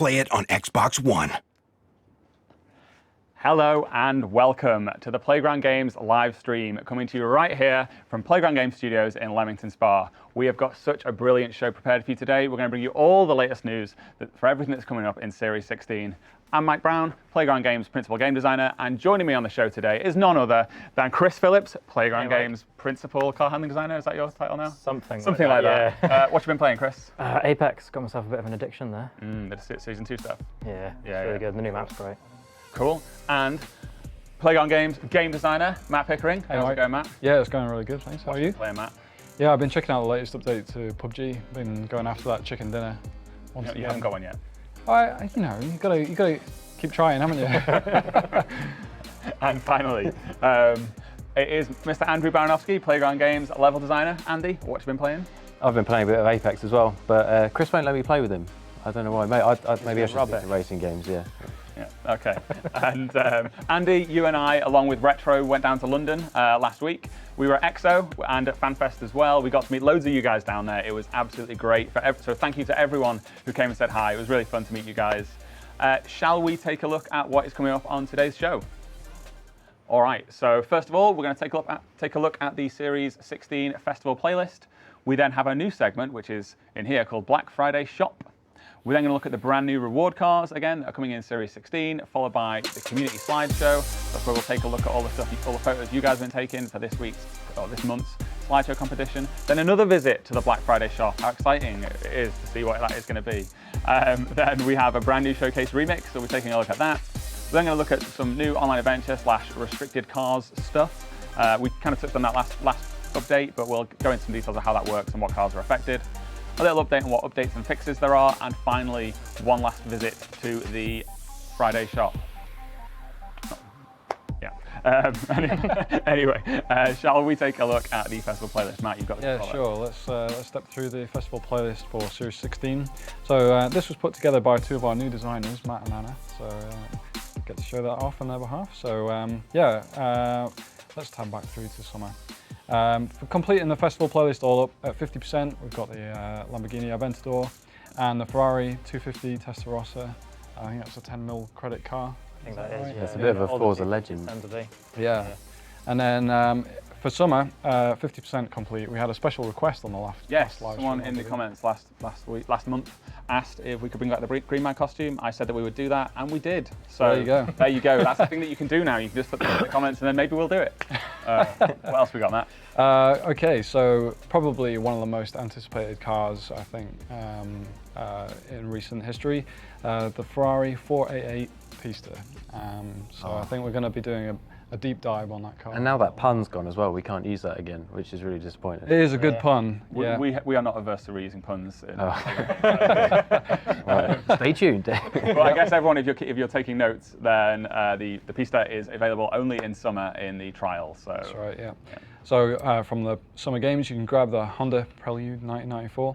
play it on Xbox One. Hello and welcome to the Playground Games live stream, coming to you right here from Playground Games Studios in Leamington Spa. We have got such a brilliant show prepared for you today. We're going to bring you all the latest news for everything that's coming up in Series 16. I'm Mike Brown, Playground Games Principal Game Designer, and joining me on the show today is none other than Chris Phillips, Playground Games Principal Car Handling Designer. Is that your title now? Something like that. Yeah. What you been playing, Chris? Apex. Got myself a bit of an addiction there. The Season 2 stuff? Yeah, really good. The new map's great. Cool. And Playground Games Game Designer, Matt Pickering. How's it going, Matt? Yeah, it's going really good, thanks. How are you? Playing, Matt? Yeah, I've been checking out the latest update to PUBG. Been going after that chicken dinner. You haven't got one yet? You gotta keep trying, haven't you? And finally, it is Mr. Andrew Baranowski, Playground Games level designer. Andy, what have you been playing? I've been playing a bit of Apex as well, but Chris won't let me play with him. I don't know why. Maybe I should stick to racing games, yeah. Yeah, okay. And Andy, you and I, along with Retro, went down to London last week. We were at EXO and at FanFest as well. We got to meet loads of you guys down there. It was absolutely great. So thank you to everyone who came and said hi. It was really fun to meet you guys. Shall we take a look at what is coming up on today's show? All right, so first of all, we're going to take a look at the Series 16 Festival playlist. We then have a new segment, which is in here, called Black Friday Shop. We're then going to look at the brand new reward cars, again, that are coming in Series 16, followed by the community slideshow. That's where we'll take a look at all the photos you guys have been taking for this month's slideshow competition. Then another visit to the Black Friday shop. How exciting it is to see what that is going to be. Then we have a brand new showcase remix, so we're taking a look at that. We're then going to look at some new online adventure / restricted cars stuff. We kind of touched on that last update, but we'll go into some details of how that works and what cars are affected. A little update on what updates and fixes there are, and finally, one last visit to the Friday shop. Anyway, shall we take a look at the festival playlist? Matt, you've got the sure. Let's step through the festival playlist for Series 16. So this was put together by two of our new designers, Matt and Anna. So get to show that off on their behalf. So let's tab back through to summer. For completing the festival playlist all up at 50%, we've got the Lamborghini Aventador and the Ferrari 250 Testarossa. I think that's a 10 mil credit car. I think that is, yeah. It's a bit of a Forza legend. Yeah. And then for summer, 50% complete. We had a special request on the last live someone in the comments last month asked if we could bring back the Green Man costume. I said that we would do that, and we did. So there you go. There you go. That's the thing that you can do now. You can just put them in the comments, and then maybe we'll do it. What else we got, Matt? Okay, so probably one of the most anticipated cars, I think, in recent history, the Ferrari 488 Pista. I think we're going to be doing a deep dive on that car. And now that pun's gone as well, we can't use that again, which is really disappointing. It is a good pun. Yeah. We are not averse to reusing puns. Right. Stay tuned. Well, I guess everyone, if you're taking notes, then the Pista is available only in summer in the trial. So that's right. Yeah. So from the summer games, you can grab the Honda Prelude 1994.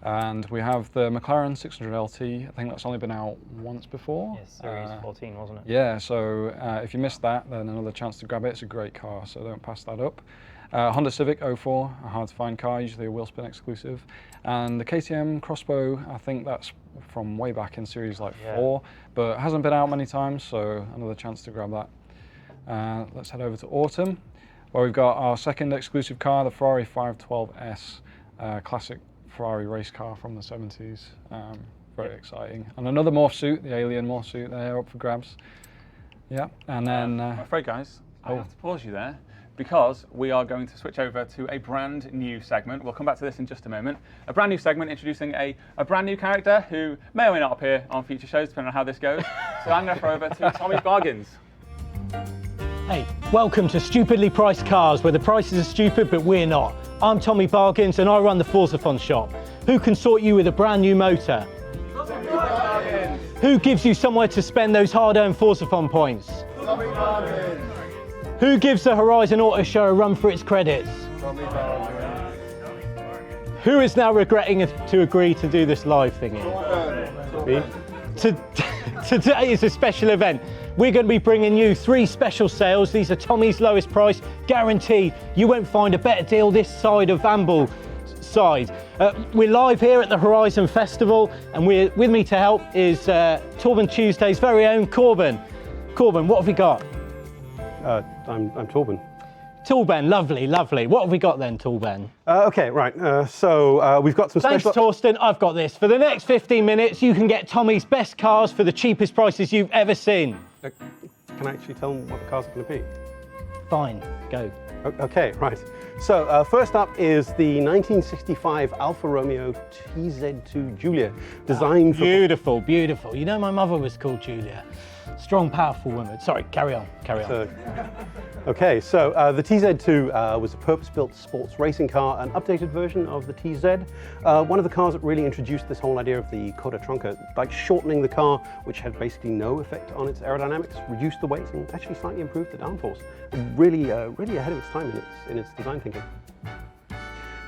And we have the McLaren 600 LT. I think that's only been out once before. Yes, Series 14, wasn't it? Yeah, so if you missed that, then another chance to grab it. It's a great car, so don't pass that up. Honda Civic 04, a hard to find car, usually a wheelspin exclusive. And the KTM Crossbow, I think that's from way back in Series 4, but hasn't been out many times, so another chance to grab that. Let's head over to autumn, where we've got our second exclusive car, the Ferrari 512S, classic Ferrari race car from the 70s. Very exciting. And another morph suit, the alien morph suit there, up for grabs. Yeah, and then... I'm afraid, guys, I have to pause you there, because we are going to switch over to a brand new segment. We'll come back to this in just a moment. A brand new segment introducing a brand new character who may or may not appear on future shows, depending on how this goes. So I'm going to throw over to Tommy's Bargains. Hey, welcome to Stupidly Priced Cars, where the prices are stupid, but we're not. I'm Tommy Bargains, and I run the Forza shop. Who can sort you with a brand new motor? Tommy Bargains. Who gives you somewhere to spend those hard-earned Forza points? Tommy Bargains. Who gives the Horizon Auto Show a run for its credits? Tommy Bargains. Who is now regretting to agree to do this live thingy? Today is a special event. We're going to be bringing you 3 special sales. These are Tommy's lowest price, guaranteed. You won't find a better deal this side of Amble side. We're live here at the Horizon Festival, and with me to help is Torben Tuesday's very own Corbin. Corbin, what have we got? I'm Torben. Torben, lovely, lovely. What have we got then, Torben? Okay, right. So we've got some Thanks, special... Torsten. I've got this. For the next 15 minutes, you can get Tommy's best cars for the cheapest prices you've ever seen. Can I actually tell them what the cars are going to be? Fine, go. Okay, right. So first up is the 1965 Alfa Romeo TZ2 Giulia, designed for... Beautiful, beautiful. You know my mother was called Julia. Strong, powerful woman. Sorry, carry on, carry on. Okay, so the TZ2 was a purpose-built sports racing car, an updated version of the TZ. One of the cars that really introduced this whole idea of the coda trunca, like shortening the car, which had basically no effect on its aerodynamics, reduced the weight, and actually slightly improved the downforce. Really, really ahead of its time in its design thinking.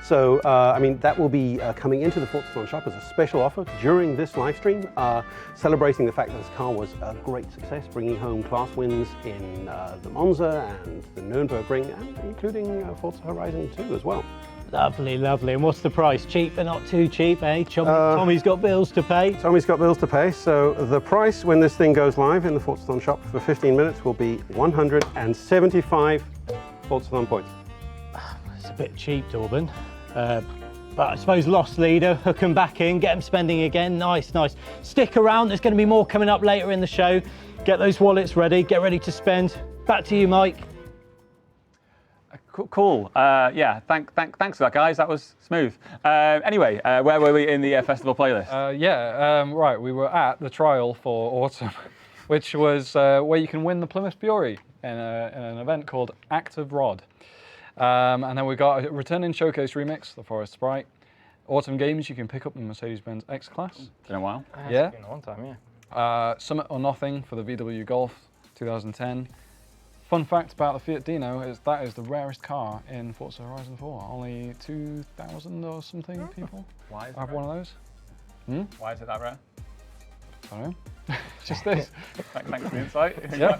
So, I mean, that will be coming into the Forza shop as a special offer during this live stream, celebrating the fact that this car was a great success, bringing home class wins in the Monza and the Nürburgring, and including Forza Horizon 2 as well. Lovely, lovely. And what's the price? Cheap but not too cheap, eh? Tommy's got bills to pay. Tommy's got bills to pay, so the price when this thing goes live in the Forza shop for 15 minutes will be 175 Forza points. It's a bit cheap, Torben. But I suppose lost leader, hook them back in, get them spending again. Nice, nice. Stick around, there's going to be more coming up later in the show. Get those wallets ready, get ready to spend. Back to you, Mike. Cool. Yeah, thanks for that, guys. That was smooth. Anyway, where were we in the festival playlist? Right, we were at the trial for autumn, which was where you can win the Plymouth Fury in an event called Act of Rod. And then we got a returning showcase remix, the Forest Sprite. Autumn games, you can pick up the Mercedes-Benz X-Class. Been a while. Yeah. It's been a long time, yeah. Summit or Nothing for the VW Golf 2010. Fun fact about the Fiat Dino is that is the rarest car in Forza Horizon 4. Only 2,000 or something people Why is have one of those. Why is it that rare? I don't know. Just this. Thanks for the insight. Yeah.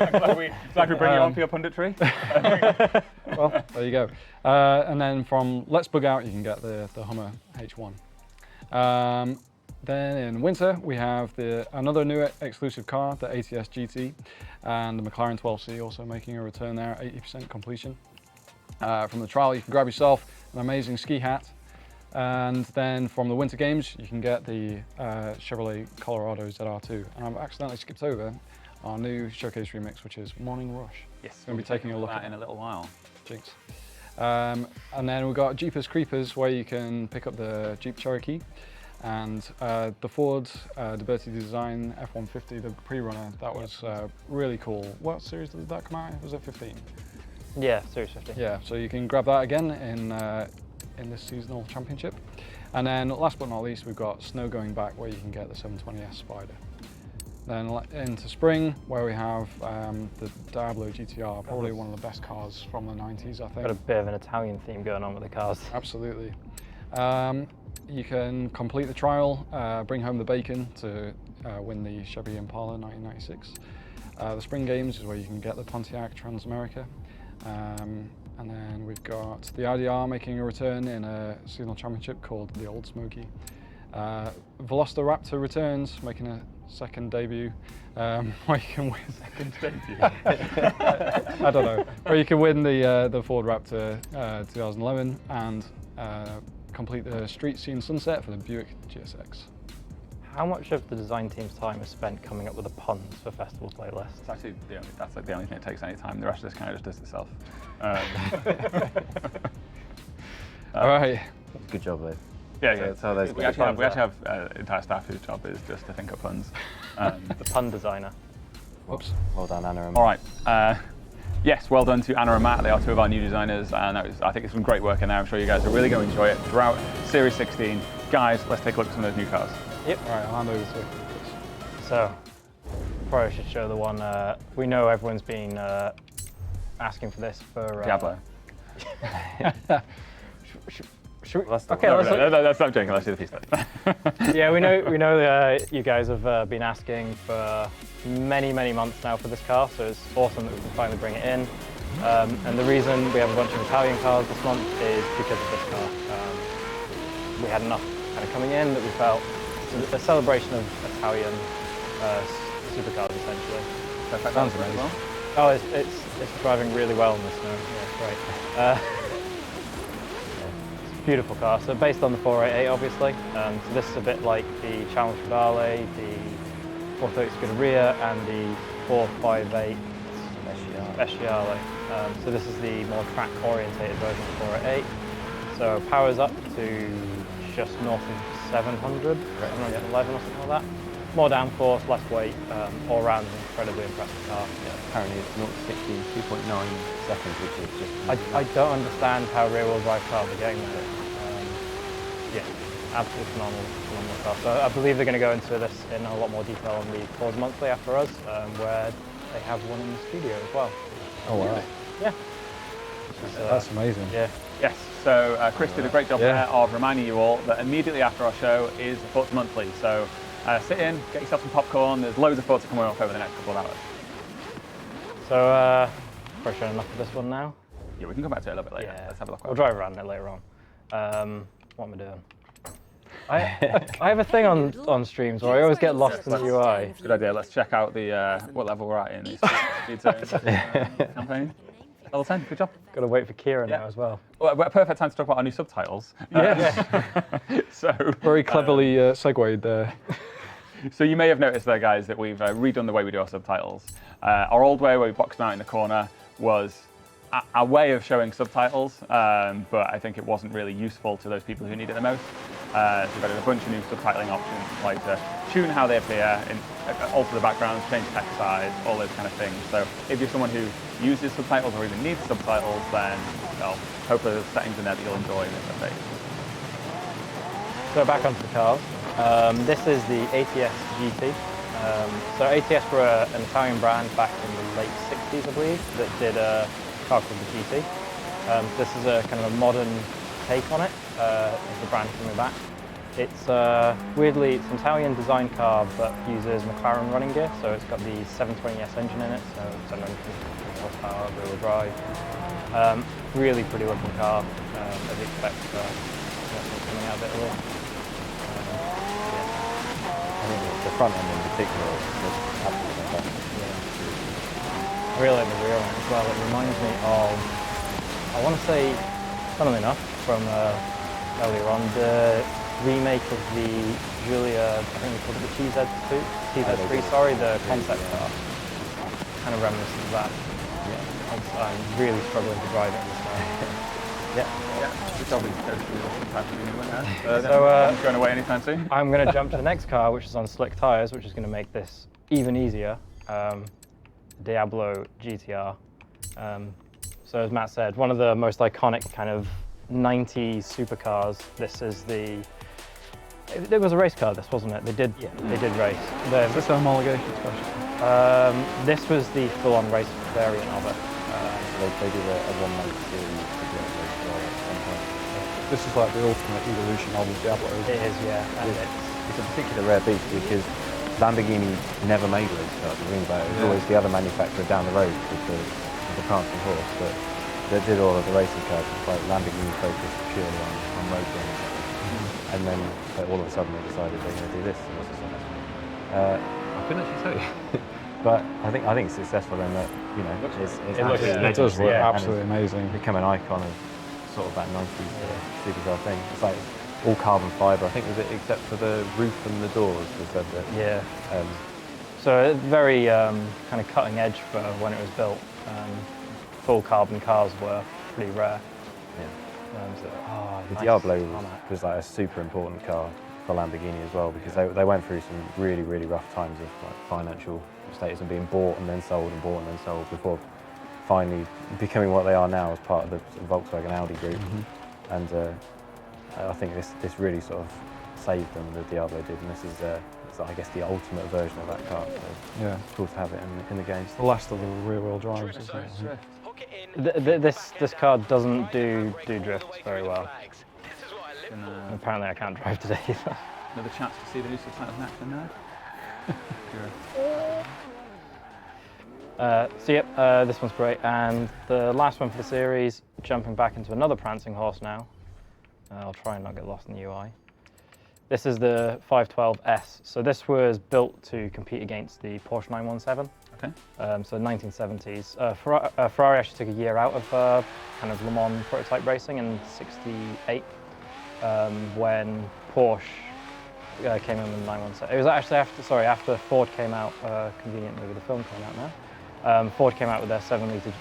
glad we bring you on for your punditry. Well, there you go. And then from Let's Bug Out, you can get the Hummer H1. Then in winter, we have another new exclusive car, the ATS GT, and the McLaren 12C also making a return there, 80% completion. From the trial, you can grab yourself an amazing ski hat. And then from the winter games, you can get the Chevrolet Colorado ZR2. And I've accidentally skipped over our new showcase remix, which is Morning Rush. Yes, we'll be taking a look at that in a little while. Jinx. And then we've got Jeepers Creepers, where you can pick up the Jeep Cherokee. And the Ford Liberty Design F-150, the pre-runner, that was really cool. What series did that come out? Was it 15? Yeah, Series 15. Yeah, so you can grab that again in this seasonal championship. And then last but not least, we've got Snow Going Back, where you can get the 720S Spider. Then into spring, where we have the Diablo GTR, probably one of the best cars from the 90s, I think. Got a bit of an Italian theme going on with the cars. Absolutely. You can complete the trial, bring home the bacon to win the Chevy Impala 1996. The spring games is where you can get the Pontiac Transamerica. And then we've got the IDR making a return in a seasonal championship called the Old Smoky. Velociraptor returns, making a second debut, where you can win. Second debut? I don't know. Where you can win the Ford Raptor 2011 and complete the Street Scene Sunset for the Buick GSX. How much of the design team's time is spent coming up with the puns for festival playlists? It's actually that's like the only thing that takes any time. The rest of this kind of just does itself. All right. Good job, though. Yeah. That's how those we actually have entire staff whose job is just to think of puns. The pun designer. Whoops. Well done, Anna and Matt. All right. Yes, well done to Anna and Matt. They are two of our new designers, and I think it's some great work in there. I'm sure you guys are really going to enjoy it throughout Series 16. Guys, let's take a look at some of those new cars. Yep. All right, I'll hand over to you. So, probably should show the one. We know everyone's been asking for this for Diablo. Let's stop joking. Let's do the Pista. Yeah, we know you guys have been asking for many months now for this car, so it's awesome that we can finally bring it in. And the reason we have a bunch of Italian cars this month is because of this car. we had enough kind of coming in that we felt it's a celebration of Italian supercars essentially. Perfect. Sounds answer as amazing. well. Oh, it's driving really well in the snow. Yeah, it's great. It's a beautiful car. So based on the 488, obviously. So this is a bit like the Challenge Pedale, the 430 Scuderia, and the 458 Speciale. So this is the more track-orientated version of the 488. So powers up to just north of 700, 711 or something like that. More downforce, less weight, all around an incredibly impressive car. Apparently it's 0 to 60 in 2.9 seconds, which is just... I don't understand how rear-wheel drive cars are getting there. Yeah, absolutely phenomenal car. So I believe they're going to go into this in a lot more detail on the Forza Monthly after us, where they have one in the studio as well. Oh wow. Yeah. That's amazing. Yeah. Yes, so Chris did a great job there of reminding you all that immediately after our show is the Forza Monthly. So sit in, get yourself some popcorn. There's loads of Forza coming up over the next couple of hours. So, probably showing enough of this one now. Yeah, we can come back to it a little bit later. Yeah. Let's have a look. We'll drive around it later on. What am I doing? I have a thing on streams where I always get lost in the UI. Good idea. Let's check out the what level we're at in the speed zone campaign. Level 10. Good job. Got to wait for Kira now as well. Well, a perfect time to talk about our new subtitles. So Very cleverly segued there. So you may have noticed there, guys, that we've redone the way we do our subtitles. Our old way, where we boxed them out in the corner, was a way of showing subtitles, but I think it wasn't really useful to those people who need it the most. So we've added a bunch of new subtitling options, like to tune how they appear, alter the backgrounds, change text size, all those kind of things. So if you're someone who uses subtitles or even needs subtitles, then hopefully there's settings in there that you'll enjoy in this update. So back onto the cars. This is the ATS GT. So ATS were an Italian brand back in the late 60s, I believe, that did a car called the GT. This is a kind of a modern take on it, of the brand coming back. It's weirdly, it's an Italian design car, but uses McLaren running gear. So it's got the 720S engine in it, so 750 horsepower, rear-wheel drive. Really pretty looking car, as you expect for what's coming out of it a little. I think the front end in particular is absolutely fantastic. I really like the rear one as well. It reminds me of, I want to say, funnily enough, from earlier on, the remake of the Giulia, I think they called it the TZ3, sorry, the concept car. Kind of reminiscent of that. Yeah. I'm really struggling to drive it this time. So going away anytime soon? I'm going to jump to the next car, which is on slick tyres, which is going to make this even easier. Diablo GTR. So as Matt said, one of the most iconic kind of 90s supercars. This is the. It was a race car, this wasn't it? They did race. Is this a homologation special? This was the full-on race variant of it. They did a one-month series to do it at some point. This is like the ultimate evolution of the Diablo. It is, yeah. And It's a particular rare beast because Lamborghini never made race cars. It was always the other manufacturer down the road with the prancing horse, but they did all of the racing cars. It's like Lamborghini focused purely on road games. And then all of a sudden they decided they're going to do this. I couldn't actually tell you. But I think it's successful in that, you know, it's It does look absolutely amazing. Become an icon of sort of that 90s supercar thing. It's like all carbon fibre, I think, was it, except for the roof and the doors, they said that. Yeah. So very kind of cutting edge for when it was built. Full carbon cars were pretty rare. The Diablo was like a super important car for Lamborghini as well, because they went through some really, really rough times of like financial status and being bought and then sold and bought and then sold before finally becoming what they are now as part of the Volkswagen Audi group. And I think this really sort of saved them, the Diablo did, and this is it's, I guess, the ultimate version of that car. So Yeah. it's cool to have it in the games. The last of the rear-wheel drives, isn't it? This car doesn't do drifts very well. Apparently I can't drive today either. Another chance to see the new subtitles next, then, So yep, this one's great. And the last one for the series, jumping back into another prancing horse now, I'll try and not get lost in the UI. This is the 512S. So this was built to compete against the Porsche 917. Okay. So 1970s. Ferrari actually took a year out of kind of Le Mans prototype racing in '68 when Porsche came in with the 917. It was actually after Ford came out, conveniently with the film coming out now. Ford came out with their 7-litre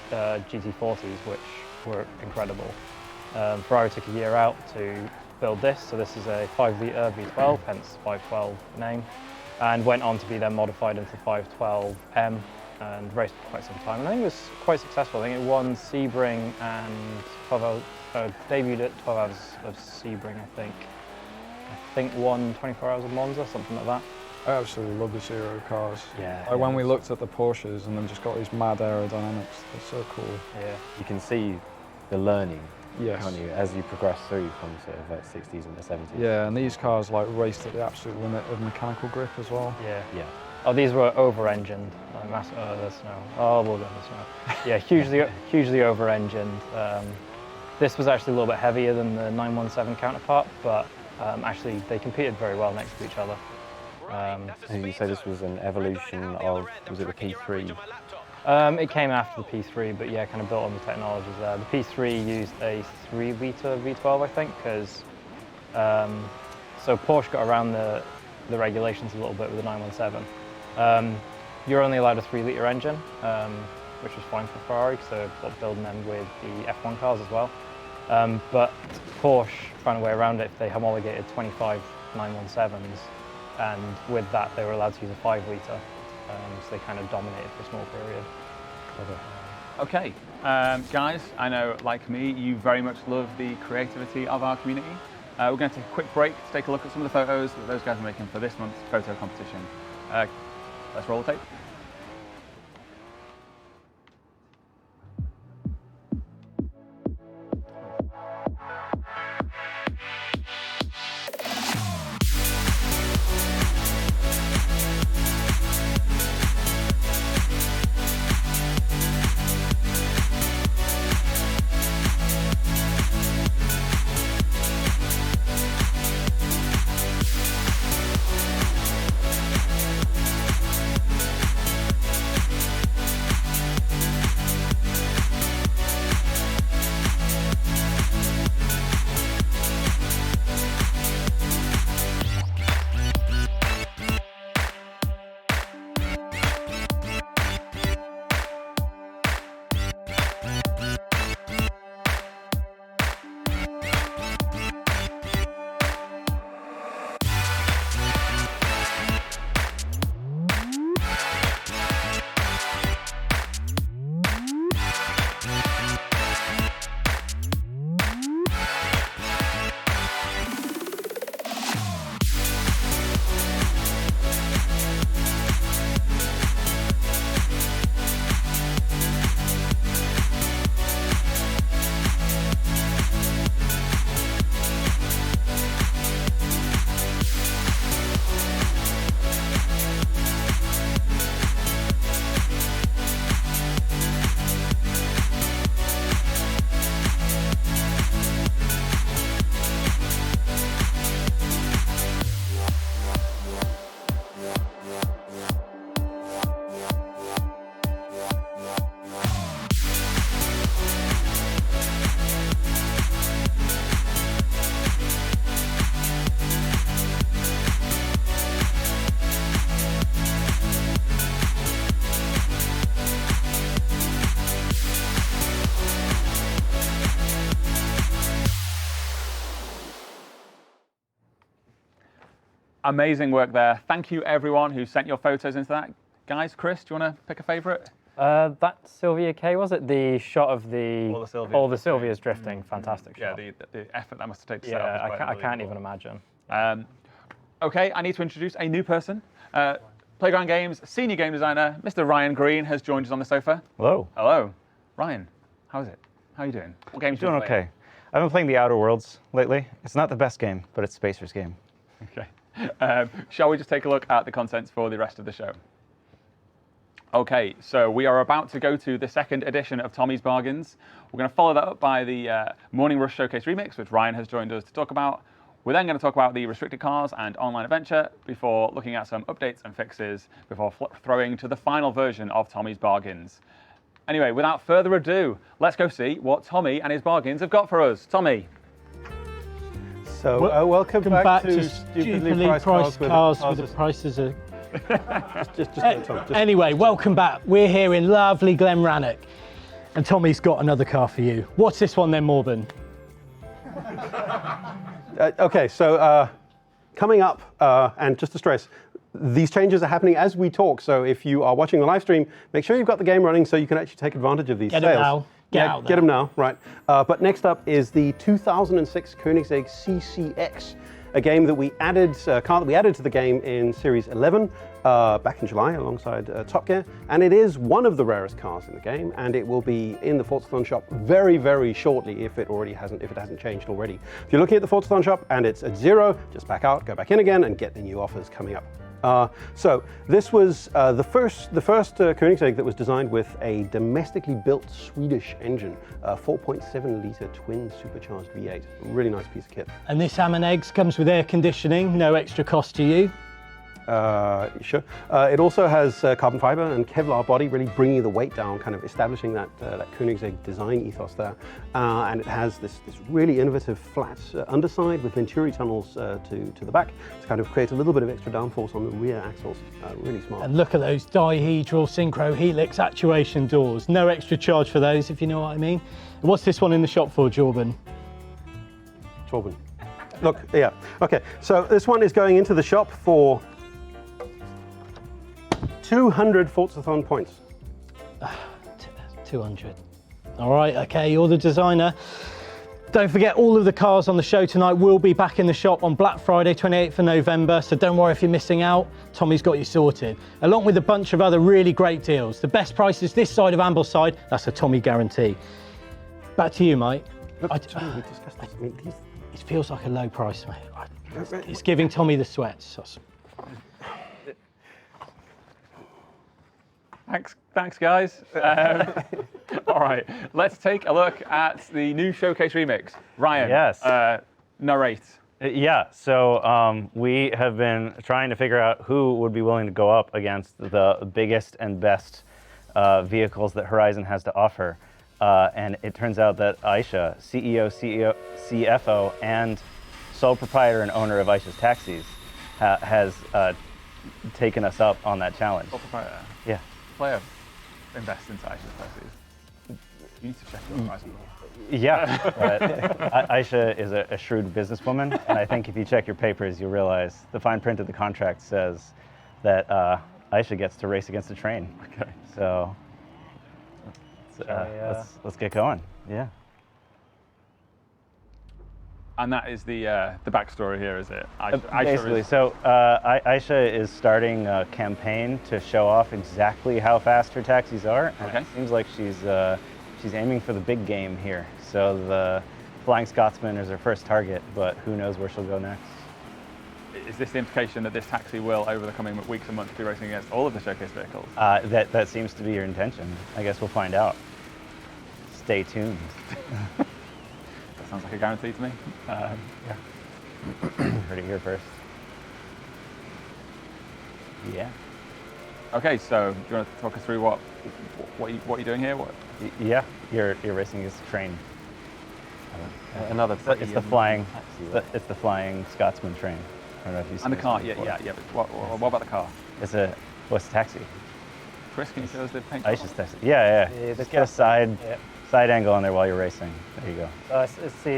GT40s, which were incredible. Ferrari took a year out to build this, so this is a 5-litre V12, hence 512 name, and went on to be then modified into 512M and raced for quite some time. And I think it was quite successful. I think it won Sebring and 12 hours, debuted at 12 hours of Sebring, I think won 24 hours of Monza, something like that. I absolutely love the Zero cars. Yeah. Like when we looked at the Porsches and then just got these mad aerodynamics, they're so cool. Yeah. You can see the learning, Yes. can't you, as you progress through from sort of like 60s and the 70s. Yeah, and these cars like raced at the absolute limit of mechanical grip as well. Yeah. Yeah. Oh, these were over-engined. There's snow. Oh, we'll get the snow. Yeah, hugely over-engined. This was actually a little bit heavier than the 917 counterpart, but actually they competed very well next to each other. And you say this was an evolution of, was it the P3? It came after the P3, but yeah, kind of built on the technologies there. The P3 used a 3-litre V12, I think, because so Porsche got around the regulations a little bit with the 917. You're only allowed a 3-litre engine, which was fine for Ferrari because they're building them with the F1 cars as well. But Porsche found a way around it. They homologated 25 917s, and with that they were allowed to use a 5-litre. So they kind of dominated for a small period. Okay, guys, I know, like me, you very much love the creativity of our community. We're going to take a quick break to take a look at some of the photos that those guys are making for this month's photo competition. Let's roll the tape. Amazing work there. Thank you everyone who sent your photos into that. Guys, Chris, do you want to pick a favourite? That Sylvia K, was it? The shot of all the Sylvias drifting. Fantastic shot. Yeah, the effort that must have taken to Yeah, set up was quite I can't unbelievable. even imagine. Okay, I need to introduce a new person. Playground Games senior game designer, Mr. Ryan Green, has joined us on the sofa. Hello. Hello. Ryan, how is it? How are you doing? What games Doing you playing? okay. I've been playing the Outer Worlds lately. It's not the best game, but it's Spacer's game. Okay. Shall we just take a look at the contents for the rest of the show? Okay, so we are about to go to the second edition of Tommy's Bargains. We're going to follow that up by the Morning Rush Showcase Remix, which Ryan has joined us to talk about. We're then going to talk about the restricted cars and online adventure before looking at some updates and fixes before throwing to the final version of Tommy's Bargains. Anyway, without further ado, let's go see what Tommy and his bargains have got for us. Tommy. So welcome back to stupidly priced cars with the prices are... just Anyway, welcome back. We're here in lovely Glenrannoch, and Tommy's got another car for you. What's this one then, Morben? Okay, so coming up, and just to stress, these changes are happening as we talk. So if you are watching the live stream, make sure you've got the game running so you can actually take advantage of these sales. Get them now. Get them now, right. But next up is the 2006 Koenigsegg CCX, a game that we added, car that we added to the game in Series 11 back in July alongside Top Gear. And it is one of the rarest cars in the game, and it will be in the Forza shop very, very shortly if it hasn't changed already. If you're looking at the Forza shop and it's at 0, just back out, go back in again, and get the new offers coming up. So this was the first Koenigsegg that was designed with a domestically built Swedish engine, 4.7 litre twin supercharged V8. Really nice piece of kit. And this ham and eggs comes with air conditioning, no extra cost to you. Sure. It also has carbon fiber and Kevlar body, really bringing the weight down, kind of establishing that Koenigsegg design ethos there. And it has this really innovative flat underside with Venturi tunnels to the back to kind of create a little bit of extra downforce on the rear axles. Really smart. And look at those dihedral synchro helix actuation doors. No extra charge for those, if you know what I mean. And what's this one in the shop for, Jorben? Jorben. Look, yeah. Okay, so this one is going into the shop for 200 Forzathon points. 200. All right, okay, you're the designer. Don't forget, all of the cars on the show tonight will be back in the shop on Black Friday, 28th of November, so don't worry if you're missing out. Tommy's got you sorted, along with a bunch of other really great deals. The best prices this side of Ambleside, that's a Tommy guarantee. Back to you, mate. Look, we discussed this. I mean, It feels like a low price, mate. It's giving Tommy the sweats. Thanks, guys. All right, let's take a look at the new Showcase Remix. Ryan, Yes. Narrate. Yeah, so we have been trying to figure out who would be willing to go up against the biggest and best vehicles that Horizon has to offer. And it turns out that Aisha, CEO, CFO, and sole proprietor and owner of Aisha's Taxis, has taken us up on that challenge. Sole proprietor. Yeah. Player invest into Aisha's Taxis. You need to check your Horizon. Yeah, but Aisha is a shrewd businesswoman, and I think if you check your papers, you'll realize the fine print of the contract says that Aisha gets to race against a train. Okay. So let's get going. Yeah. And that is the backstory here, is it? Basically, Aisha is starting a campaign to show off exactly how fast her taxis are. And Okay. It seems like she's aiming for the big game here. So the Flying Scotsman is her first target, but who knows where she'll go next. Is this the implication that this taxi will, over the coming weeks and months, be racing against all of the showcase vehicles? That seems to be your intention. I guess we'll find out. Stay tuned. That sounds like a guarantee to me. Yeah. Heard it here first. Yeah. Okay, so do you want to talk us through what you're doing here? Yeah, you're racing against a train. Another It's the flying. It's the Flying Scotsman train. I don't know if you've seen And the this car, one yeah. before. But what about the car? It's a taxi? Chris, can you show us the paint job? Aisha's taxi. Yeah. Just get a side angle on there while you're racing. There you go.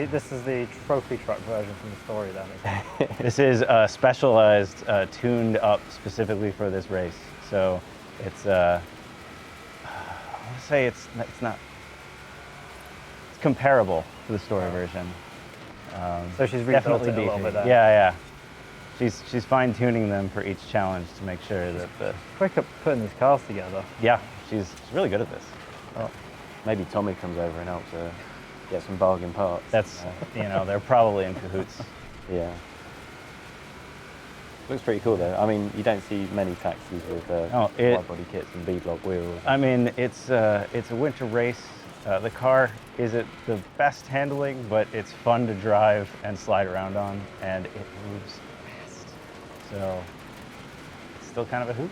This is the trophy truck version from the story then. Isn't it? This is specialized, tuned up specifically for this race. So it's I want to say it's not. It's comparable to the story version. So she's rebuilt Definitely it a little bit there. Yeah. She's fine tuning them for each challenge to make sure that the. Quick at putting these cars together. Yeah, she's really good at this. Oh, maybe Tommy comes over and helps her get some bargain parts. That's they're probably in cahoots. Yeah. Looks pretty cool though. I mean, you don't see many taxis with wide body kits and B-block wheels. I mean, it's a winter race. The car isn't the best handling, but it's fun to drive and slide around on, and it moves fast. So it's still kind of a hoot.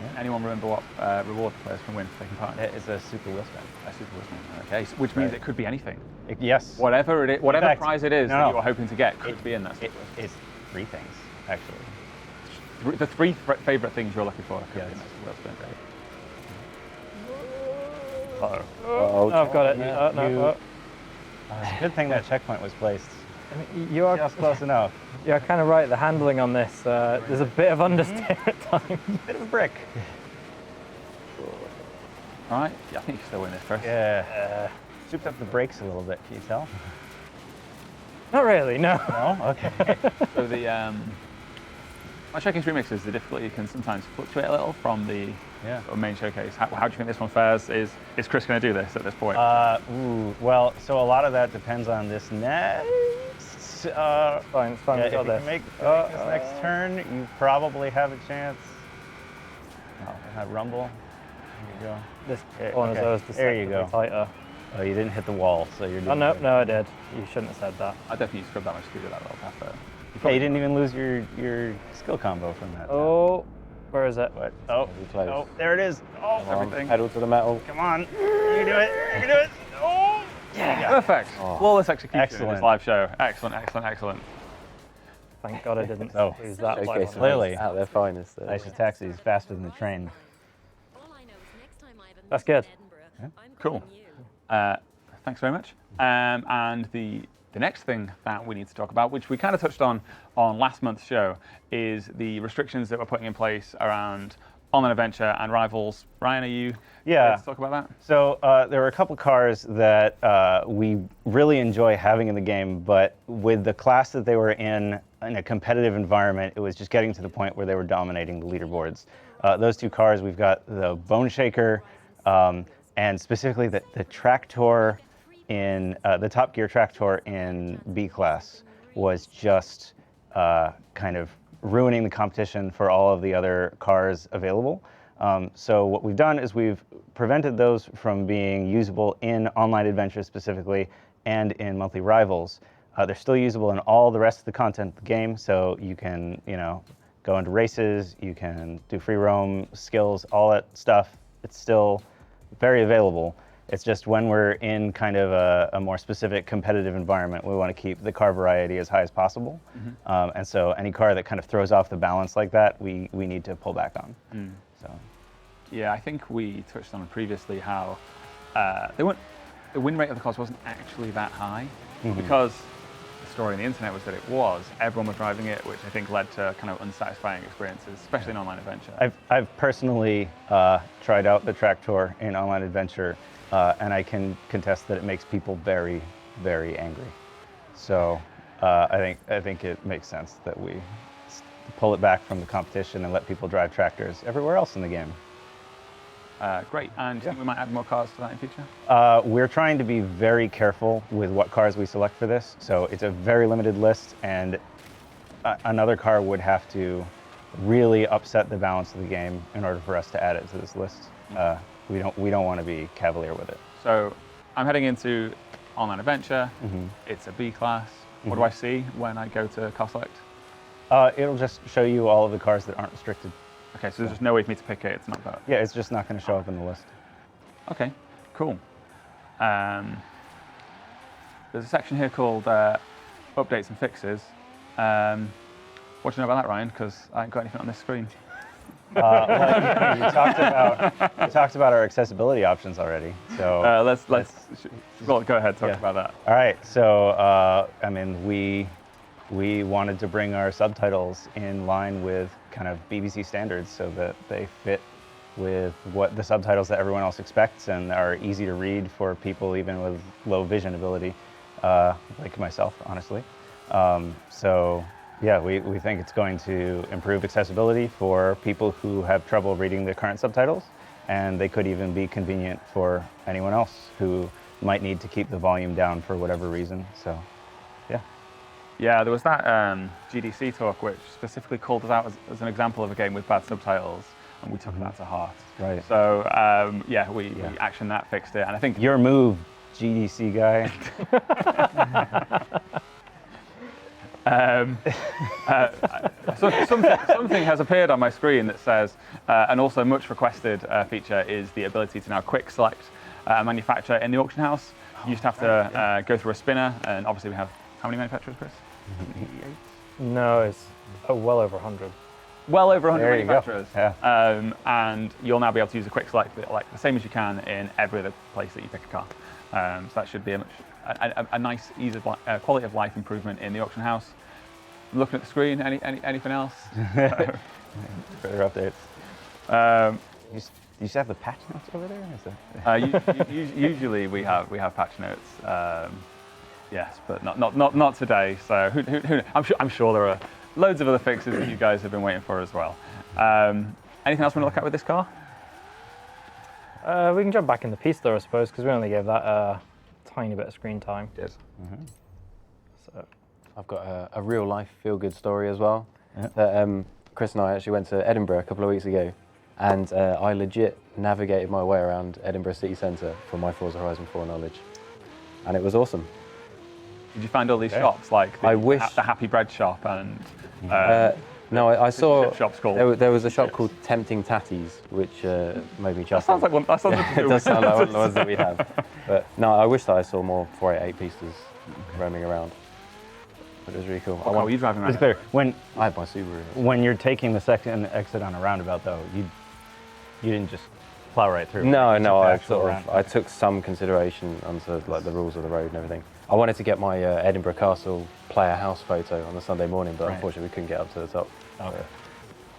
Yeah. Anyone remember what reward the players can win for taking part in it? It's a super wheel spin. A super wheel spin. Okay, so, which means it could be anything. Yes. Whatever it is, whatever fact, prize it is no, that no. you are hoping to get could be in that. It's 3 things, actually. The 3 favourite things you're looking for could be in that super wheel spin. Uh-oh. Oh, I've got it. No. It's a good thing that checkpoint was placed. I mean, you are Just close enough. You're kind of right. The handling on this, there's a bit of understeer at times. Bit of a brick. All right. Yeah, I think you still win this first. Yeah. Souped up the brakes a little bit, can you tell? Not really, no. No? Okay. So the on Showcase Remixes, the difficulty can sometimes fluctuate a little from the sort of main showcase. How do you think this one fares? Is Chris going to do this at this point? Well, so a lot of that depends on this next. Fine, it's fine. Yeah, We if got you this. can make this next turn, you probably have a chance. Rumble. There you go. This corner's okay. always There you go. tighter. Oh, you didn't hit the wall, so you're doing Oh no, good. no, I did. You shouldn't have said that. I definitely scrubbed that much to do that little path there. Yeah, you didn't even lose your skill combo from that. Oh, where is it? What? Close. There it is. Oh, Come on, everything. pedal to the metal. come on. You can do it. You can do it. Oh, yeah. Perfect. Flawless execution in Excellent. this live show. Excellent, excellent, excellent. Thank God I didn't Oh, lose that. Showcase by one. Clearly. at their finest. Nice taxis, faster than the train. That's good. Cool. Thanks very much. And the next thing that we need to talk about, which we kind of touched on last month's show, is the restrictions that we're putting in place around online adventure and rivals. Ryan, are you ready to talk about that? So there were a couple cars that we really enjoy having in the game, but with the class that they were in a competitive environment, it was just getting to the point where they were dominating the leaderboards. Those 2 cars, we've got the Bone Shaker, and specifically the Tractor in the Top Gear Tractor in B class was just kind of ruining the competition for all of the other cars available. So what we've done is we've prevented those from being usable in online adventures specifically and in monthly rivals. They're still usable in all the rest of the content of the game, so you can, go into races, you can do free roam, skills, all that stuff. It's still very available. It's just when we're in kind of a more specific competitive environment, we want to keep the car variety as high as possible. And so any car that kind of throws off the balance like that, we need to pull back on. So. Yeah, I think we touched on previously how the win rate of the cars wasn't actually that high because the story on the internet was that it was. Everyone was driving it, which I think led to kind of unsatisfying experiences, especially in online adventure. I've personally tried out the Tractor in online adventure, and I can contest that it makes people very, very angry. So I think it makes sense that we pull it back from the competition and let people drive tractors everywhere else in the game. Great. And do you think we might add more cars to that in future? We're trying to be very careful with what cars we select for this. So it's a very limited list, and another car would have to really upset the balance of the game in order for us to add it to this list. We don't want to be cavalier with it. So I'm heading into online adventure. It's a B class. What do I see when I go to car select? It'll just show you all of the cars that aren't restricted. Okay, so there's just no way for me to pick it. It's not that. Yeah, it's just not going to show up in the list. Okay, cool. There's a section here called updates and fixes. What do you know about that, Ryan? Because I ain't got anything on this screen. Well, you talked about our accessibility options already. So Well, go ahead, talk about that. All right. So I mean, we wanted to bring our subtitles in line with kind of BBC standards so that they fit with what the subtitles that everyone else expects and are easy to read for people even with low vision ability, like myself, honestly. So yeah, we think it's going to improve accessibility for people who have trouble reading the current subtitles, and they could even be convenient for anyone else who might need to keep the volume down for whatever reason. So yeah. Yeah, there was that GDC talk which specifically called us out as an example of a game with bad subtitles, and we took that to heart. Right. So yeah, we actioned that, fixed it, and I think Your move, GDC guy. something has appeared on my screen that says, an also much requested feature is the ability to now quick select a manufacturer in the auction house. You used to have to go through a spinner, and obviously we have how many manufacturers, Chris? No, it's well over 100. Well over 100 There you go. manufacturers. Yeah. And you'll now be able to use a quick select like the same as you can in every other place that you pick a car. So that should be a nice ease of quality of life improvement in the auction house. Looking at the screen, anything else? Further updates. You used to have the patch notes over there? Usually we have patch notes. Yes, but not today. So who I'm sure there are loads of other fixes that you guys have been waiting for as well. Anything else we want to look at with this car? We can jump back in the Pista, I suppose, because we only gave that a tiny bit of screen time. Yes. So I've got a real life feel good story as well. Yeah. That, Chris and I actually went to Edinburgh a couple of weeks ago, and I legit navigated my way around Edinburgh city centre from my Forza Horizon 4 knowledge, and it was awesome. Did you find all these shops like I wish- the Happy Bread shop and? No, I saw chip shop's called? there was a shop called Tempting Tatties, which made me That chuckle. sounds like one. That sounds like It does sound like one of the ones that we have. But no, I wish that I saw more 488 Pistas roaming around. But it was really cool. What car were you driving around? It's clear. I had my Subaru. When you're taking the second exit on a roundabout, though, you didn't just plow right through. No, You took no, the I actual sort of round. I took some consideration onto like the rules of the road and everything. I wanted to get my Edinburgh Castle player house photo on the Sunday morning, but Right. unfortunately we couldn't get up to the top. Okay.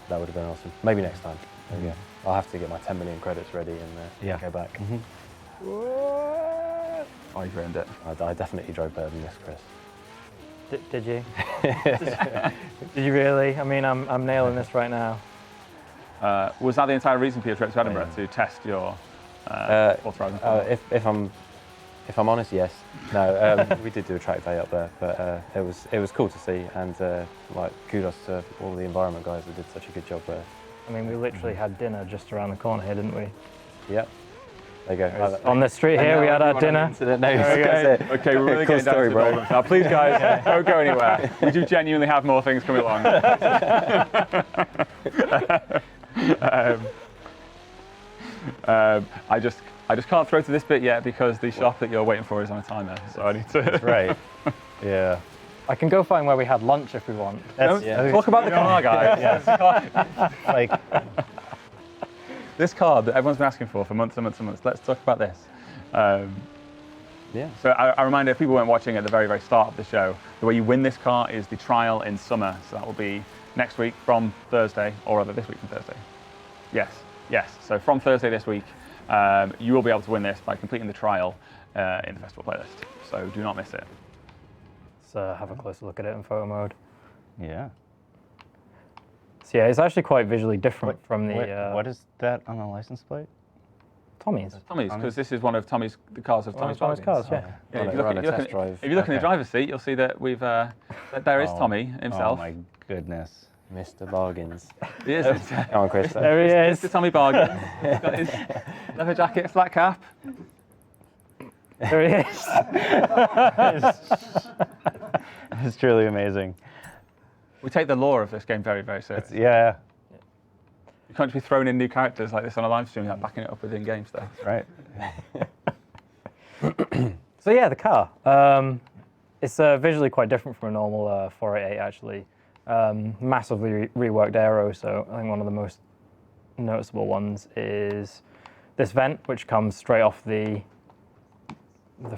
That would have been awesome. Maybe next time. Maybe. Yeah. I'll have to get my 10 million credits ready and go back. Oh, you've ruined it. I definitely drove better than this, Chris. did you? Did you really? I mean, I'm nailing this right now. Was that the entire reason for your trip to Edinburgh, to test your Forza Horizon 4? If I'm honest, yes. No, we did do a track day up there, but it was cool to see, and like kudos to all the environment guys that did such a good job there. I mean, we literally had dinner just around the corner here, didn't we? Yep. There you go. On the street here, we had our dinner. Incident. No, Okay, that's it. okay, we're really Cool getting down story, to the bro. doldrums now. Please, guys, don't go anywhere. We do genuinely have more things coming along. I just can't throw to this bit yet because the shop that you're waiting for is on a timer, so I need to. That's right. Yeah. I can go find where we had lunch if we want. That's, Talk about the car, guys. like, This car that everyone's been asking for months and months and months. Let's talk about this. Yeah. So I remind if people weren't watching at the very, very start of the show, the way you win this car is the trial in summer. So that will be next week from Thursday, or rather this week from Thursday. Yes. So from Thursday this week, you will be able to win this by completing the trial in the festival playlist. So do not miss it. Let's have a closer look at it in photo mode. yeah. So yeah, it's actually quite visually different from the what is that on the license plate? Tommy's. Tommy's, because this is one of the cars of Tommy's Tommy's bargains. cars, yeah. Yeah, if you Run look, a at, test drive. if you look in the Okay. driver's seat, you'll see that we've that there is Tommy himself. Oh my goodness. Mr. Bargains. He is. It's, Come on, Chris. There he is. Mr. Tommy Bargain. He's got his leather jacket, flat cap. There he is. It's truly amazing. We take the lore of this game very, very seriously. Yeah. You can't just be throwing in new characters like this on a live stream without backing it up with in-game stuff. Right. So yeah, the car. It's visually quite different from a normal 488 actually. Massively reworked aero, so I think one of the most noticeable ones is this vent, which comes straight off the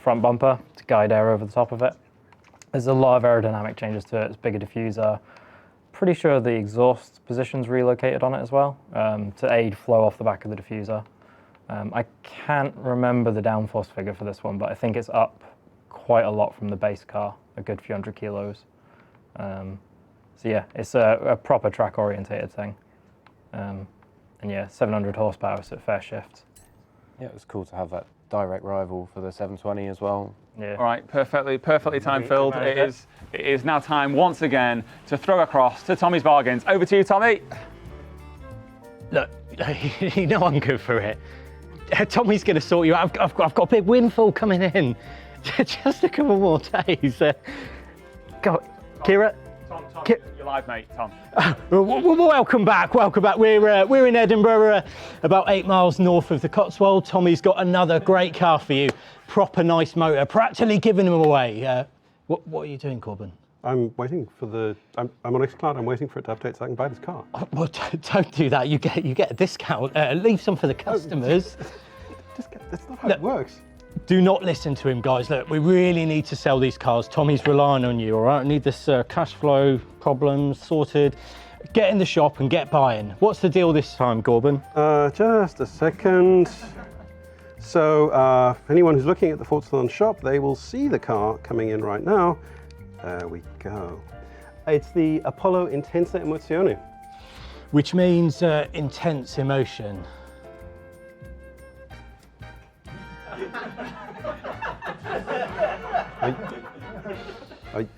front bumper to guide air over the top of it. There's a lot of aerodynamic changes to it. It's bigger diffuser. Pretty sure the exhaust position's relocated on it as well to aid flow off the back of the diffuser. I can't remember the downforce figure for this one, but I think it's up quite a lot from the base car, a good few hundred kilos. So yeah, it's a proper track orientated thing. And yeah, 700 horsepower, so fair shift. Yeah, it was cool to have that direct rival for the 720 as well. Yeah. All right, perfectly time filled. It is now time once again to throw across to Tommy's Bargains. Over to you, Tommy. Look, you know I'm good for it. Tommy's going to sort you out. I've got a big windfall coming in. Just a couple more days. Go, Kira. Tom, you're live, mate. Tom. Welcome back. We're in Edinburgh, about 8 miles north of the Cotswold. Tommy's got another great car for you. Proper nice motor. Practically giving them away. What are you doing, Corbin? I'm waiting for the. I'm on xCloud. I'm waiting for it to update so I can buy this car. Oh, well, don't do that. You get a discount. Leave some for the customers. That's not how it works. Do not listen to him, guys. Look, we really need to sell these cars. Tommy's relying on you, all right? I need this cash flow problems sorted. Get in the shop and get buying. What's the deal this time, Corbin? Just a second. So, anyone who's looking at the Forza shop, they will see the car coming in right now. There we go. It's the Apollo Intensa Emozione. Which means intense emotion. Are you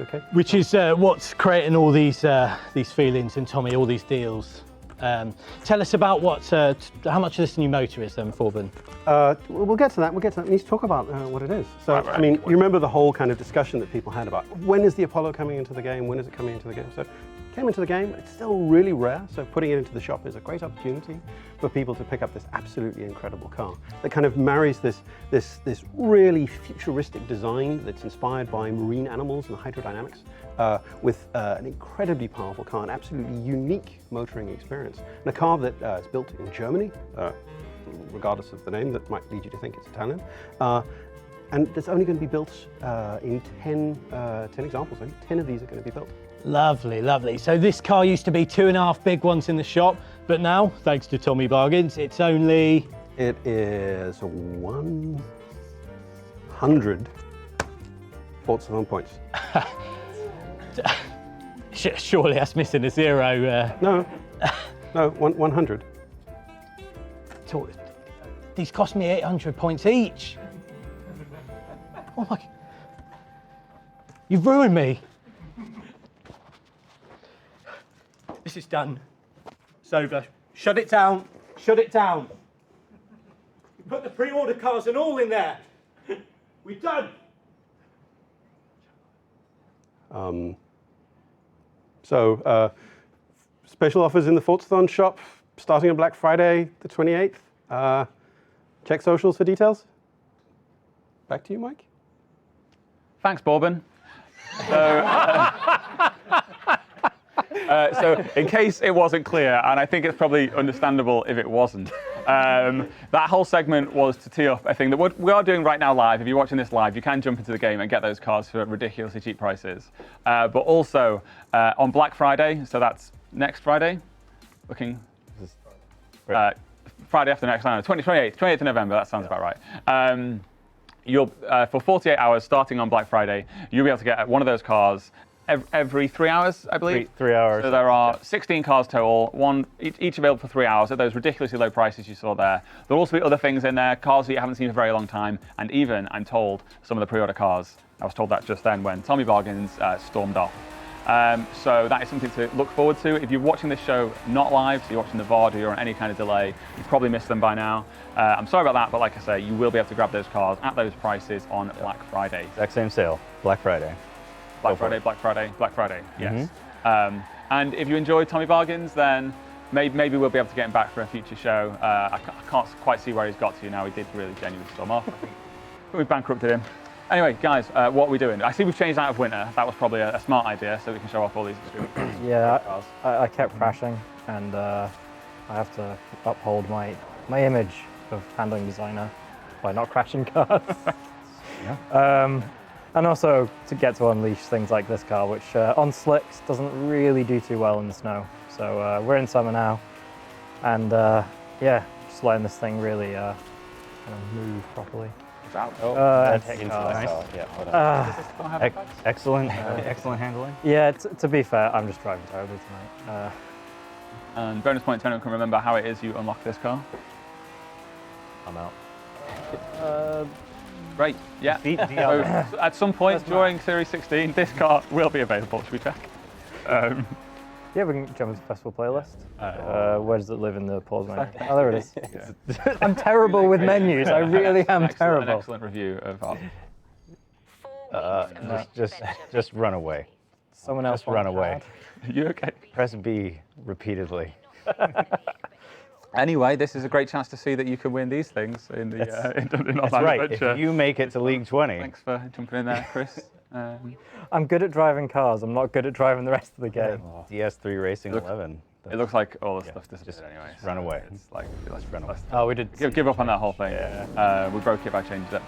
okay? Which is what's creating all these feelings in Tommy, all these deals. Tell us about how much of this new motor is then, Forban? We'll get to that. We need to talk about what it is. So, I mean, you remember the whole kind of discussion that people had about when is the Apollo coming into the game? When is it coming into the game? So, it came into the game. It's still really rare. So, putting it into the shop is a great opportunity for people to pick up this absolutely incredible car that kind of marries this really futuristic design that's inspired by marine animals and hydrodynamics with an incredibly powerful car, an absolutely unique motoring experience, and a car that is built in Germany. Regardless of the name, that might lead you to think it's Italian. And it's only going to be built in 10 examples. Only 10 of these are going to be built. Lovely, lovely. So this car used to be 2.5 big ones in the shop, but now, thanks to Tommy Bargains, it's only... It is 100 Forza points. Surely that's missing a zero. No, 100. These cost me 800 points each. Oh my! You've ruined me. This is done. It's over. Shut it down. Shut it down. You put the pre-order cars and all in there. We're done. So, special offers in the Forza shop starting on Black Friday, the 28th. Check socials for details. Back to you, Mike. Thanks, Bourbon. So in case it wasn't clear, and I think it's probably understandable if it wasn't, that whole segment was to tee up a thing that we are doing right now live. If you're watching this live, you can jump into the game and get those cars for ridiculously cheap prices. But also on Black Friday, so that's next Friday, Friday after next, 28th of November, that sounds about right. You'll for 48 hours starting on Black Friday, you'll be able to get one of those cars every 3 hours, I believe. 3 hours. So there are 16 cars total, each available for 3 hours at those ridiculously low prices you saw there. There'll also be other things in there, cars that you haven't seen for a very long time, and even, I'm told, some of the pre-order cars. I was told that just then when Tommy Bargains stormed off. So that is something to look forward to. If you're watching this show not live, so you're watching the VOD or you're on any kind of delay, you've probably missed them by now. I'm sorry about that, but like I say, you will be able to grab those cars at those prices on Black Friday. Exact same sale, Black Friday. Black Friday, yes. And if you enjoyed Tommy Bargains, then maybe we'll be able to get him back for a future show. I can't quite see where he's got to now. He did really genuinely storm off. We've bankrupted him. Anyway, guys, what are we doing? I see we've changed out of winter. That was probably a smart idea, so we can show off all these extreme cars. Yeah, I kept crashing, and I have to uphold my image of handling designer by not crashing cars. Yeah. And also to get to unleash things like this car, which on slicks doesn't really do too well in the snow. So we're in summer now, and yeah, just letting this thing really kind of move properly. That's nice. Excellent handling. Yeah, to be fair, I'm just driving terribly tonight. And bonus point to anyone can remember how it is you unlock this car. I'm out. Great. Yeah. Beat So Diablo. at some point during Series 16, this car will be available. Should we check? Yeah, we can jump into the festival playlist. Where does it live in the pause menu? Oh, there it is. I'm terrible with menus. I really am An terrible. excellent review of our. Just run away. Someone else Just run want away. You okay? Press B repeatedly. Anyway, this is a great chance to see that you can win these things in the in That's Online right. Adventure. If you make it to League 20, Thanks for jumping in there, Chris. I'm good at driving cars. I'm not good at driving the rest of the game. DS3 Racing 11. It looks like all the stuff disappeared anyway. Run away. It's like let's run away. Oh, we did. give up on that whole thing. We broke it by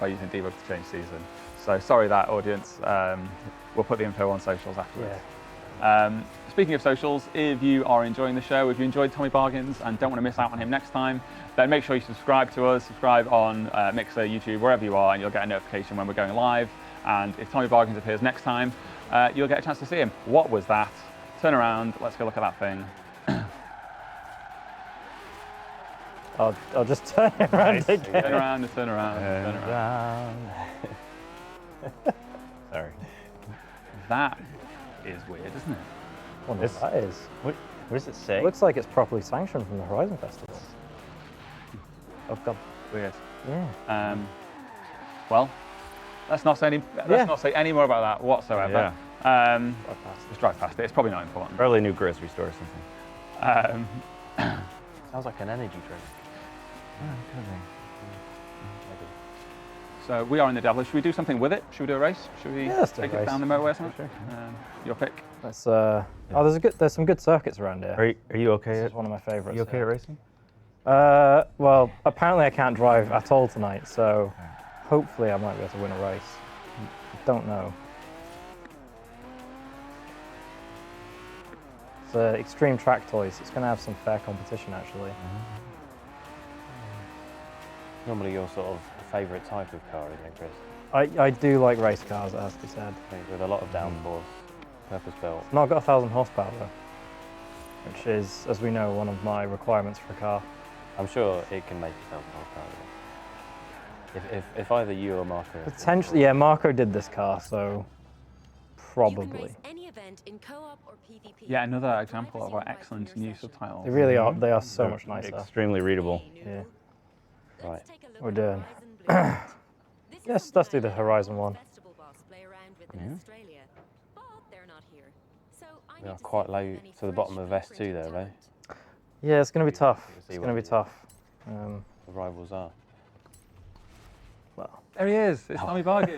using debug to change season. So sorry that audience. We'll put the info on socials afterwards. Yeah. Speaking of socials, if you are enjoying the show, if you enjoyed Tommy Bargains and don't want to miss out on him next time, then make sure you subscribe to us. Subscribe on Mixer, YouTube, wherever you are, and you'll get a notification when we're going live. And if Tommy Bargains appears next time, you'll get a chance to see him. What was that? Turn around. Let's go look at that thing. I'll just turn it around again. Turn around and turn around and turn around. Sorry. That is weird, isn't it? Wonder what that is. What does it say? It looks like it's properly sanctioned from the Horizon Festival. Oh God. Weird. Yeah. Well, let's not say any more about that whatsoever. Just drive past it. It's probably not important. Probably a new grocery store or something. Sounds like an energy drink. So we are in the Devil. Should we do something with it? Should we do a race? Should we let's do a take it race. down the motorway or something? Your pick. Let's. There's some good circuits around here. Are you okay? This is one of my favourites. Are you okay at racing? Well, apparently I can't drive at all tonight, so hopefully I might be able to win a race. Don't know. It's Extreme Track Toys. It's going to have some fair competition, actually. Normally your sort of favourite type of car, isn't it, Chris? I do like race cars, it has to be said. With a lot of downforce, purpose built. It's not got 1,000 horsepower, though, which is, as we know, one of my requirements for a car. I'm sure it can make 1,000 horsepower. If either you or Marco. Potentially, yeah, Marco did this car, so probably. Yeah, another example of our excellent new subtitles. They really are, they are so much nicer. Extremely readable. Yeah. Right. We're doing. Yes, let's do the Horizon one. We are quite low to the bottom of S2 there, though. Yeah, it's going to be tough. See It's what going to be tough. the rivals are. Well, There he is. It's Tommy Bargains.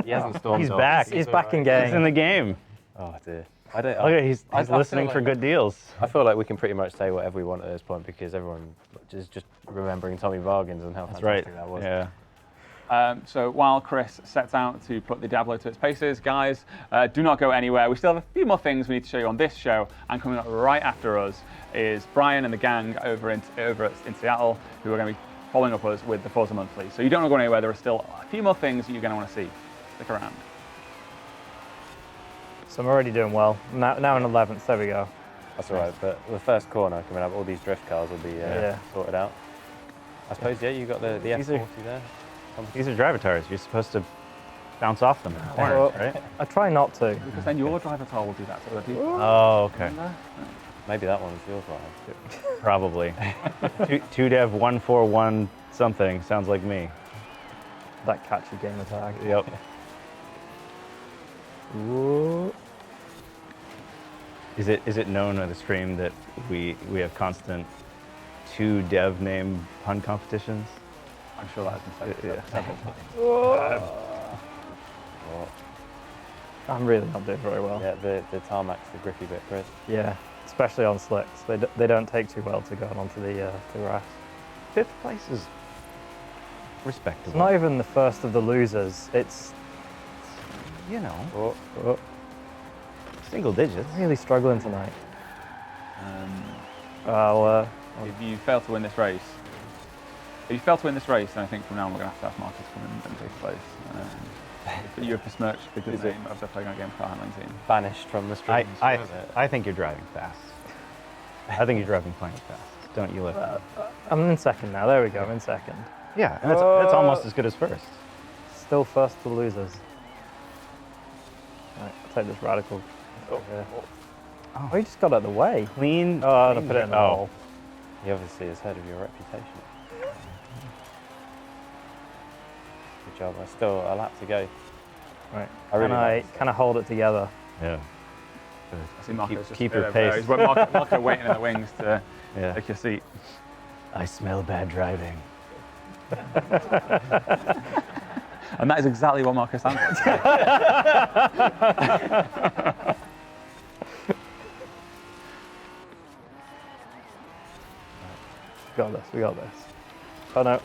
He hasn't stormed He's off. back. he's back in He's in game. the game. Oh dear. I don't. Look at he's I feel listening like- for good deals. I feel like we can pretty much say whatever we want at this point because everyone is just remembering Tommy Bargains and how That's fantastic right. that was. Yeah. So while Chris sets out to put the Diablo to its paces, guys, do not go anywhere. We still have a few more things we need to show you on this show, and coming up right after us is Brian and the gang over in Seattle, who are going to be following up us with the Forza Monthly. So you don't want to go anywhere. There are still a few more things that you're going to want to see. Stick around. So I'm already doing well. Now in 11th, there we go. That's all right. But the first corner coming up, all these drift cars will be sorted out. I suppose you got the These are- F40 there. These are driver tires. You're supposed to bounce off them in the corners, Well, right? I try not to. Because then your driver tile will do that to other people. Oh, okay. Maybe that one's yours, right? Probably. 2dev141 something sounds like me. That catchy gamer tag. Yep. Ooh. Is it known on the stream that we have constant 2dev name pun competitions? I'm sure that has been said several times. I'm really not doing very well. Yeah, the tarmac's the grippy bit, Chris. Yeah, especially on slicks. They don't take too well to go onto the grass. 5th place is It's respectable. not even the first of the losers. It's You know, oh, single digits. really struggling tonight. I'll, If you fail to win this race, then I think from now on we're going to have Marcus come in and take place. But you have besmirched the good name of the Playground Games car handling team. Banished from the streams. I think you're driving fast. I think you're driving plenty fast. Don't you lift up. I'm in second now. There we go. I'm in second. Yeah, and that's almost as good as first. Still first to losers. Right, I'll take this radical. Oh, he just got out of the way. Clean. Oh, I'd have put it in the hole. He obviously has heard of your reputation. Good job. There's still a lap to go. Right. I really like this. Can I hold it together? Yeah. I see Marco's just keep a bit your of, pace. He's Marco waiting in the wings to Yeah. take your seat. I smell bad driving. And that is exactly what Marco stands for. We got this. Oh no.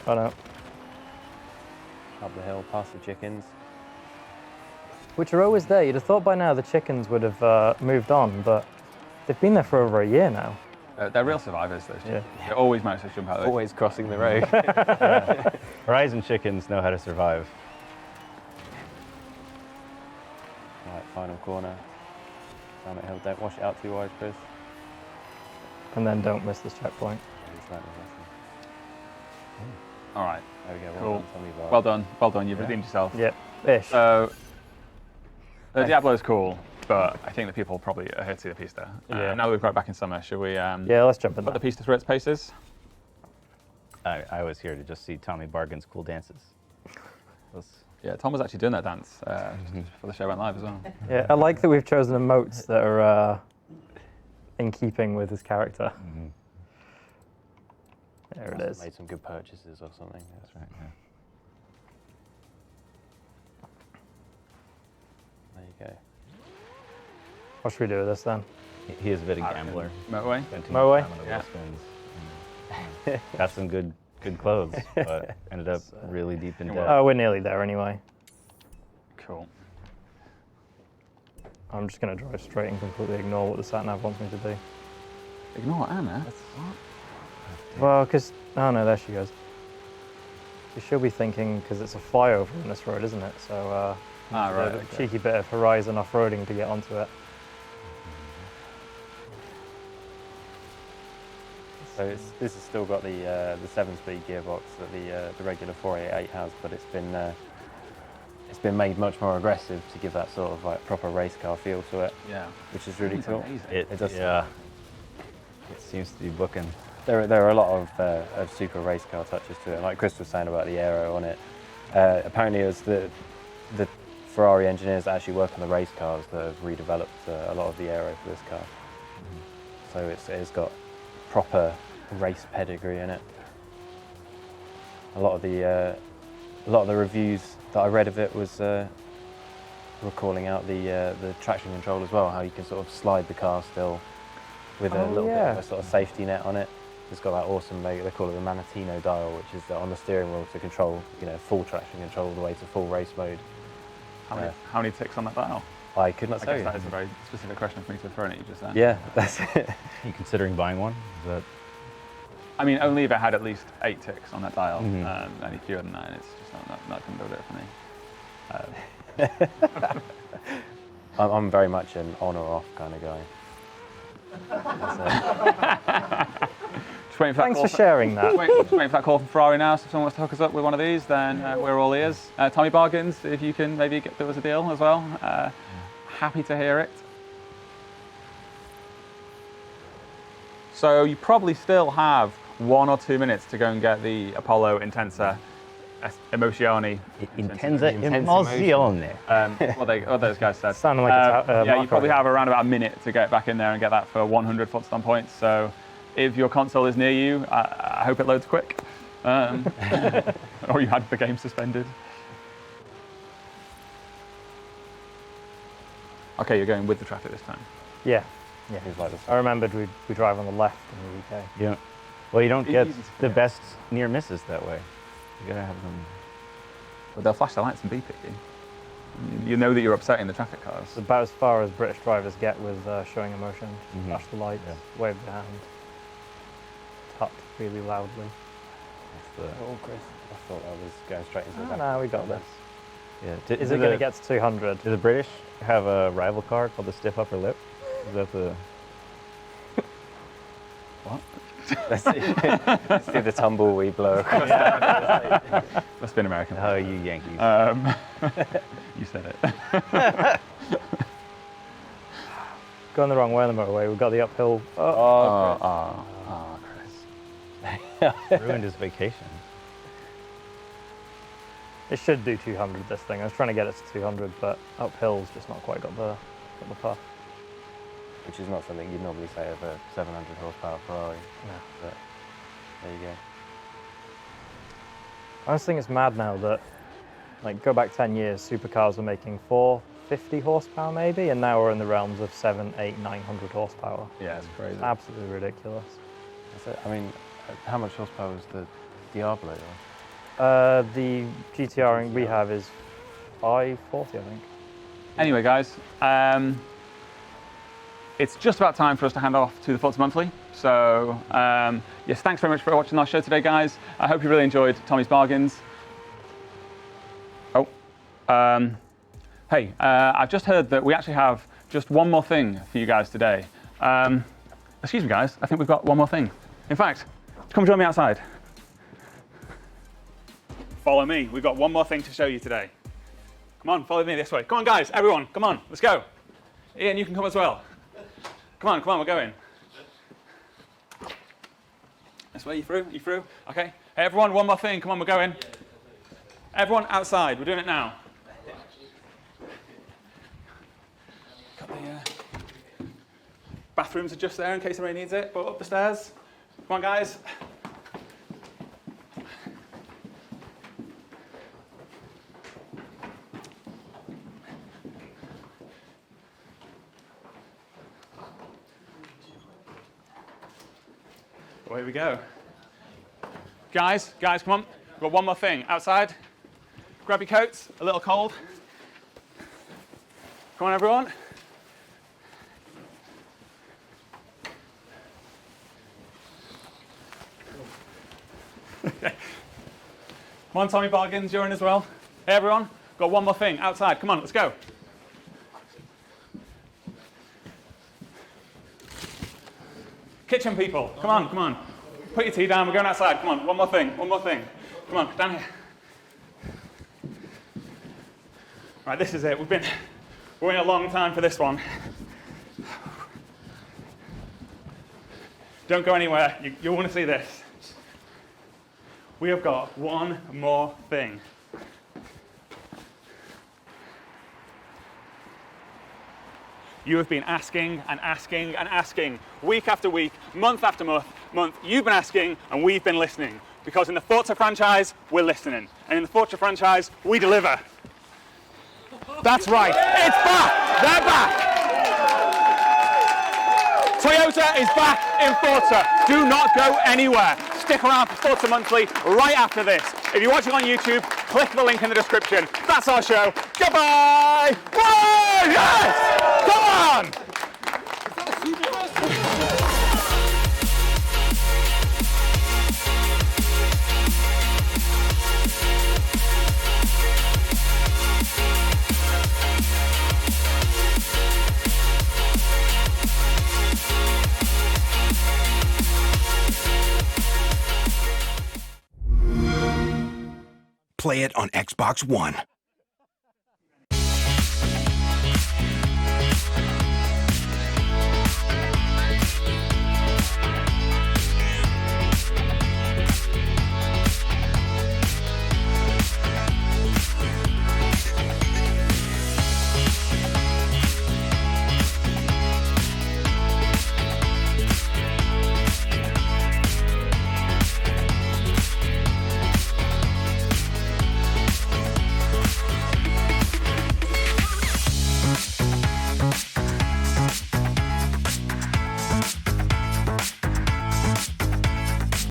Up the hill, past the chickens. Which are always there. You'd have thought by now the chickens would have moved on, but they've been there for over a year now. They're real survivors, those chickens. They always manage to jump out of it. Always crossing the road. Horizon chickens know how to survive. Right, final corner. Down that hill. Don't wash it out too wide, Chris. And then don't miss this checkpoint. All right. There we go. Cool. Well done, Tommy Bar. Well done. You've redeemed yourself. Yep, ish. So, the Diablo's cool, but I think the people probably are here to see the Pista. Yeah. Now that we've got it back in summer, should we Yeah, let's jump in put there. the Pista through its paces? I was here to just see Tommy Bargain's cool dances. Yeah, Tom was actually doing that dance just before the show went live as well. Yeah, I like that we've chosen emotes that are in keeping with his character. There it is. Made some good purchases or something. That's right. Yeah. There you go. What should we do with this then? He is a bit of a gambler. Motorway? Spent too Motorway? much time on the Yeah. wheel spins. Got some good clothes, but ended up really deep in debt. Oh, we're nearly there anyway. Cool. I'm just going to drive straight and completely ignore what the sat-nav wants me to do. Ignore Anna. Well, because... Oh no, there she goes. She'll be thinking, because it's a flyover on this road, isn't it? So, Right. a Okay. cheeky bit of Horizon off-roading to get onto it. So this has still got the 7-speed gearbox that the regular 488 has, but it's been made much more aggressive to give that sort of like proper race car feel to it, Yeah. which is really It's cool. amazing. It does. Yeah. It seems to be booking. There are a lot of super race car touches to it. Like Chris was saying about the aero on it. Apparently, it was the Ferrari engineers that actually work on the race cars that have redeveloped a lot of the aero for this car. So it's got proper race pedigree in it. A lot of the reviews that I read of it was were calling out the traction control as well. How you can sort of slide the car still with a little bit of a sort of safety net on it. It's got that awesome, they call it the Manatino dial, which is on the steering wheel to control, full traction control all the way to full race mode. How many ticks on that dial? I could not I tell guess you. that is a very specific question for me to have thrown at you just then. Yeah, that's it. Are you considering buying one? Is that I mean, only if it had at least 8 ticks on that dial. Mhm. Any fewer than that, it's just not going to do it for me. I'm very much an on or off kind of guy. That's Just waiting for Thanks for sharing that. Just waiting for that call from Ferrari now. So if someone wants to hook us up with one of these, then we're all ears. Tommy Bargains, if you can maybe do us a deal as well. Happy to hear it. So you probably still have 1 or 2 minutes to go and get the Apollo Intensa Emozioni. Intensa emozione? What those guys said. Sounded like yeah, you Marco probably did. have around about a minute to get back in there and get that for 100 foot-stomp points. So if your console is near you, I hope it loads quick. Or you had the game suspended. Okay, you're going with the traffic this time. Yeah. Who's like this? I remembered we drive on the left in the UK. Yeah. Well, you don't get Easy to the forget. best near misses that way. You gotta have them. But they'll flash the lights and beep at you. You know that you're upsetting the traffic cars. It's about as far as British drivers get with showing emotion. Mhm. Flash the lights, wave the hand, tut really loudly. That's Oh, Chris. I thought I was going straight into the Oh, back. no, we got this. yeah. Is it going to get to 200? Do the British have a rival car called the stiff upper lip? Is that the? What? Let's do the tumbleweed blow across. Let's be an American. Oh, you Yankees. You said it. Going the wrong way on the motorway. We've got the uphill. Chris. Ruined his vacation. It should do 200, this thing. I was trying to get it to 200, but uphill's just not quite got the puff. Which is not something you'd normally say of a 700 horsepower Ferrari. No. But there you go. I just think it's mad now that, like, go back 10 years, supercars were making 450 horsepower maybe, and now we're in the realms of 700, 800, 900 horsepower. Yeah, it's crazy. Absolutely ridiculous. That's it. I mean, how much horsepower was the Diablo? The GTR we have is 540, I think. Anyway, guys, it's just about time for us to hand off to the Forza Monthly. So, yes, thanks very much for watching our show today, guys. I hope you really enjoyed Tommy's bargains. Oh, hey, I've just heard that we actually have just one more thing for you guys today. Excuse me, guys, I think we've got one more thing. In fact, come join me outside. Follow me, we've got one more thing to show you today. Come on, follow me this way. Come on, guys, everyone, come on, let's go. Ian, you can come as well. Come on, we're going. This way, you through? You through? Okay. Hey, everyone, one more thing. Come on, we're going. Everyone outside, we're doing it now. Got the bathrooms are just there in case somebody needs it, but up the stairs. Come on, guys. Away we go. Guys, come on. We've got one more thing. Outside. Grab your coats, a little cold. Come on, everyone. Come on, Tommy Bargains, you're in as well. Hey, everyone. Got one more thing. Outside. Come on, let's go. Kitchen people, come on. Put your tea down, we're going outside. Come on, one more thing. Come on, down here. Right, this is it. We're in a long time for this one. Don't go anywhere, you'll want to see this. We have got one more thing. You have been asking and asking and asking, week after week, month after month, you've been asking and we've been listening. Because in the Forza franchise, we're listening. And in the Forza franchise, we deliver. That's right, it's back, they're back. Toyota is back in Forza. Do not go anywhere. Stick around for Forza Monthly right after this. If you're watching on YouTube, click the link in the description. That's our show. Goodbye! Whoa! Yes! Come on! Play it on Xbox One.